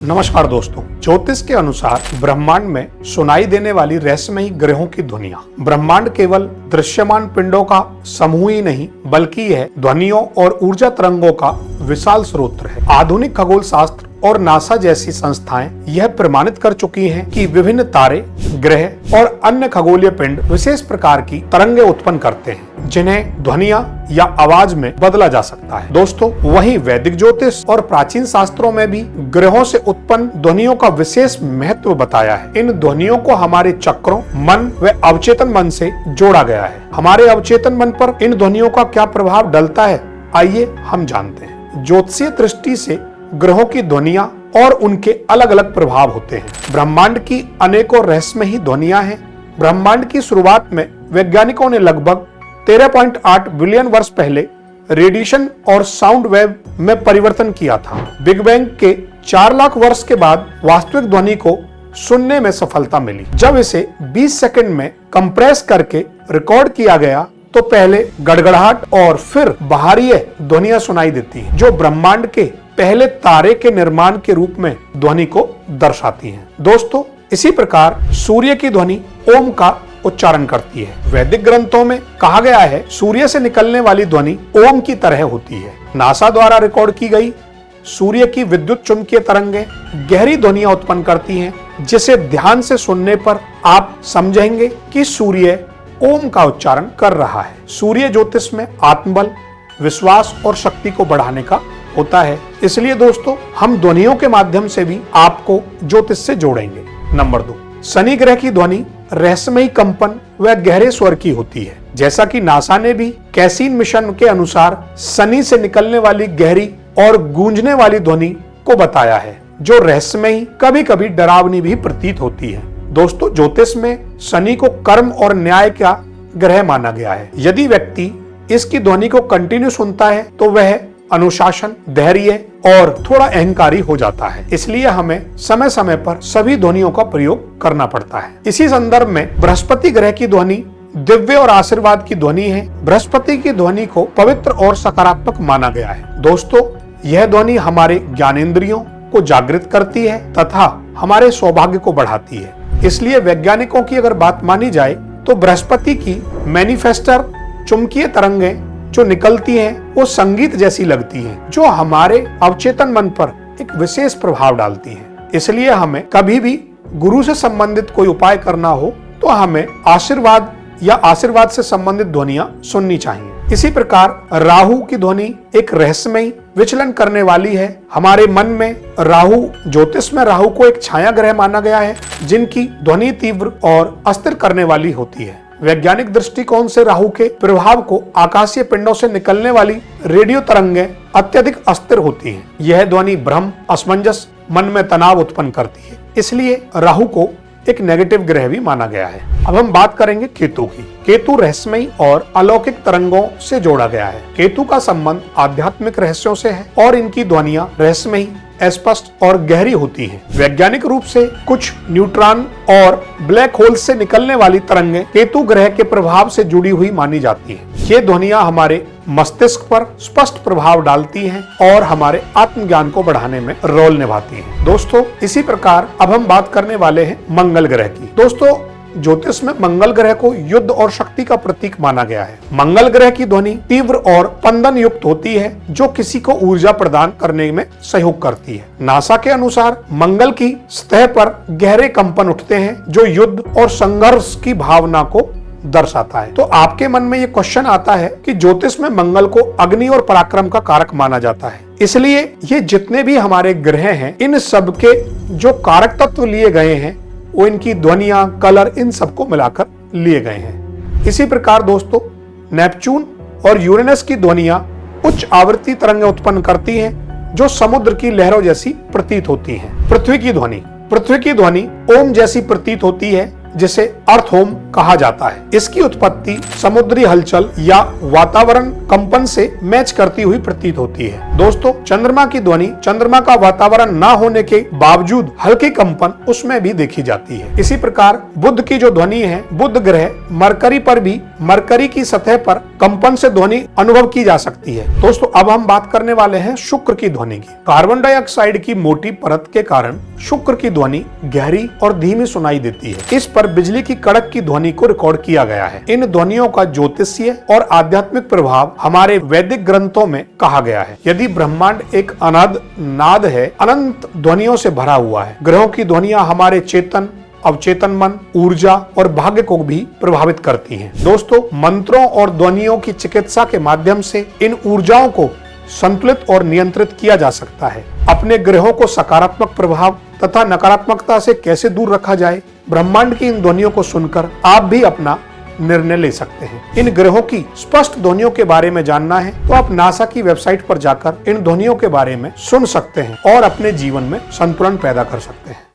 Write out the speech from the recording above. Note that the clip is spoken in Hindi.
नमस्कार दोस्तों, ज्योतिष के अनुसार ब्रह्मांड में सुनाई देने वाली रहस्यमयी ग्रहों की ध्वनियां। ब्रह्मांड केवल दृश्यमान पिंडों का समूह ही नहीं बल्कि यह ध्वनियों और ऊर्जा तरंगों का विशाल स्रोत है। आधुनिक खगोल शास्त्र और नासा जैसी संस्थाएं यह प्रमाणित कर चुकी हैं कि विभिन्न तारे, ग्रह और अन्य खगोलीय पिंड विशेष प्रकार की तरंगें उत्पन्न करते हैं जिन्हें ध्वनियां या आवाज में बदला जा सकता है। दोस्तों, वहीं वैदिक ज्योतिष और प्राचीन शास्त्रों में भी ग्रहों से उत्पन्न ध्वनियों का विशेष महत्व बताया है। इन ध्वनियों को हमारे चक्रों, मन व अवचेतन मन से जोड़ा गया है। हमारे अवचेतन मन पर इन ध्वनियों का क्या प्रभाव डलता है, आइए हम जानते हैं। ज्योतिषीय दृष्टि से ग्रहों की ध्वनियां और उनके अलग अलग प्रभाव होते हैं। ब्रह्मांड की अनेकों रहस्यमयी ध्वनियां हैं। ब्रह्मांड की शुरुआत में वैज्ञानिकों ने लगभग 13.8 बिलियन वर्ष पहले रेडिएशन और साउंड वेव में परिवर्तन किया था। बिग बैंग के 4 लाख वर्ष के बाद वास्तविक ध्वनि को सुनने में सफलता मिली। जब इसे 20 सेकंड में कंप्रेस करके रिकॉर्ड किया गया तो पहले गड़गड़ाहट और फिर बाहरी ध्वनियां सुनाई देती हैं, जो ब्रह्मांड के पहले तारे के निर्माण के रूप में ध्वनि को दर्शाती हैं। दोस्तों, इसी प्रकार सूर्य की ध्वनि ओम का उच्चारण करती है। वैदिक ग्रंथों में कहा गया है सूर्य से निकलने वाली ध्वनि ओम की तरह होती है। नासा द्वारा रिकॉर्ड की गई सूर्य की विद्युत चुंबकीय तरंगें गहरी ध्वनियां उत्पन्न करती हैं, जिसे ध्यान से सुनने पर आप समझेंगे कि सूर्य ओम का उच्चारण कर रहा है। सूर्य ज्योतिष में आत्मबल, विश्वास और शक्ति को बढ़ाने का होता है। इसलिए दोस्तों, हम ध्वनियों के माध्यम से भी आपको ज्योतिष से जोड़ेंगे। नंबर 2, शनि ग्रह की ध्वनि रहस्यमयी कंपन व गहरे स्वर की होती है। जैसा कि नासा ने भी कैसीन मिशन के अनुसार शनि से निकलने वाली गहरी और गूंजने वाली ध्वनि को बताया है, जो रहस्यमयी, कभी कभी डरावनी भी प्रतीत होती है। दोस्तों, ज्योतिष में शनि को कर्म और न्याय का ग्रह माना गया है। यदि व्यक्ति इसकी ध्वनि को कंटिन्यू सुनता है तो वह अनुशासन, धैर्य और थोड़ा अहंकारी हो जाता है। इसलिए हमें समय समय पर सभी ध्वनियों का प्रयोग करना पड़ता है। इसी संदर्भ में बृहस्पति ग्रह की ध्वनि दिव्य और आशीर्वाद की ध्वनि है। बृहस्पति की ध्वनि को पवित्र और सकारात्मक माना गया है। दोस्तों, यह ध्वनि हमारे ज्ञानेंद्रियों को जागृत करती है तथा हमारे सौभाग्य को बढ़ाती है। इसलिए वैज्ञानिकों की अगर बात मानी जाए तो बृहस्पति की मैनिफेस्टर चुंबकीय तरंगें जो निकलती हैं वो संगीत जैसी लगती हैं, जो हमारे अवचेतन मन पर एक विशेष प्रभाव डालती हैं। इसलिए हमें कभी भी गुरु से संबंधित कोई उपाय करना हो तो हमें आशीर्वाद या आशीर्वाद से संबंधित ध्वनियां सुननी चाहिए। इसी प्रकार राहु की ध्वनि एक रहस्यमयी विचलन करने वाली है। हमारे मन में राहु, ज्योतिष में राहु को एक छाया ग्रह माना गया है, जिनकी ध्वनि तीव्र और अस्थिर करने वाली होती है। वैज्ञानिक दृष्टिकोण से राहु के प्रभाव को आकाशीय पिंडों से निकलने वाली रेडियो तरंगें अत्यधिक अस्थिर होती हैं। यह ध्वनि भ्रम, असमंजस, मन में तनाव उत्पन्न करती है। इसलिए राहु को एक नेगेटिव ग्रह भी माना गया है। अब हम बात करेंगे केतु की। केतु रहस्यमयी और अलौकिक तरंगों से जोड़ा गया है। केतु का संबंध आध्यात्मिक रहस्यों से है और इनकी ध्वनियां रहस्यमयी, स्पष्ट और गहरी होती हैं। वैज्ञानिक रूप से कुछ न्यूट्रॉन और ब्लैक होल से निकलने वाली तरंगें केतु ग्रह के प्रभाव से जुड़ी हुई मानी जाती हैं। ये ध्वनियां हमारे मस्तिष्क पर स्पष्ट प्रभाव डालती हैं और हमारे आत्मज्ञान को बढ़ाने में रोल निभाती हैं। दोस्तों, इसी प्रकार अब हम बात करने वाले हैं मंगल ग्रह की। दोस्तों, ज्योतिष में मंगल ग्रह को युद्ध और शक्ति का प्रतीक माना गया है। मंगल ग्रह की ध्वनि तीव्र और स्पंदन युक्त होती है, जो किसी को ऊर्जा प्रदान करने में सहयोग करती है। नासा के अनुसार मंगल की सतह पर गहरे कंपन उठते हैं, जो युद्ध और संघर्ष की भावना को दर्शाता है। तो आपके मन में ये क्वेश्चन आता है कि ज्योतिष में मंगल को अग्नि और पराक्रम का कारक माना जाता है। इसलिए ये जितने भी हमारे ग्रह हैं, इन सब के जो कारक तत्व लिए गए हैं वो इनकी ध्वनियां, कलर, इन सबको मिलाकर लिए गए हैं। इसी प्रकार दोस्तों, नेपच्यून और यूरेनस की ध्वनियां उच्च आवृत्ति तरंगें उत्पन्न करती हैं, जो समुद्र की लहरों जैसी प्रतीत होती हैं। पृथ्वी की ध्वनि ओम जैसी प्रतीत होती है, जिसे अर्थ होम कहा जाता है। इसकी उत्पत्ति समुद्री हलचल या वातावरण कंपन से मैच करती हुई प्रतीत होती है। दोस्तों, चंद्रमा की ध्वनि चंद्रमा का वातावरण न होने के बावजूद हल्की कंपन उसमें भी देखी जाती है। इसी प्रकार बुध की जो ध्वनि है, बुध ग्रह मरकरी पर भी मरकरी की सतह पर कंपन से ध्वनि अनुभव की जा सकती है। दोस्तों अब हम बात करने वाले हैं शुक्र की ध्वनि की। कार्बन डाइऑक्साइड की मोटी परत के कारण शुक्र की ध्वनि गहरी और धीमी सुनाई देती है। इस पर बिजली की कड़क की ध्वनि को रिकॉर्ड किया गया है। इन ध्वनियों का ज्योतिषीय और आध्यात्मिक प्रभाव हमारे वैदिक ग्रंथों में कहा गया है। यदि ब्रह्मांड एक अनाद नाद है, अनंत ध्वनियों से भरा हुआ है। ग्रहों की ध्वनियां हमारे चेतन, अवचेतन मन, ऊर्जा और भाग्य को भी प्रभावित करती हैं। दोस्तों मंत्रों और ध्वनियों की चिकित्सा के माध्यम से इन ऊर्जाओं को संतुलित और नियंत्रित किया जा सकता है। अपने ग्रहों को सकारात्मक प्रभाव तथा नकारात्मकता से कैसे दूर रखा जाए, ब्रह्मांड की इन ध्वनियों को सुनकर आप भी अपना निर्णय ले सकते हैं। इन ग्रहों की स्पष्ट ध्वनियों के बारे में जानना है तो आप नासा की वेबसाइट पर जाकर इन ध्वनियों के बारे में सुन सकते हैं और अपने जीवन में संतुलन पैदा कर सकते हैं।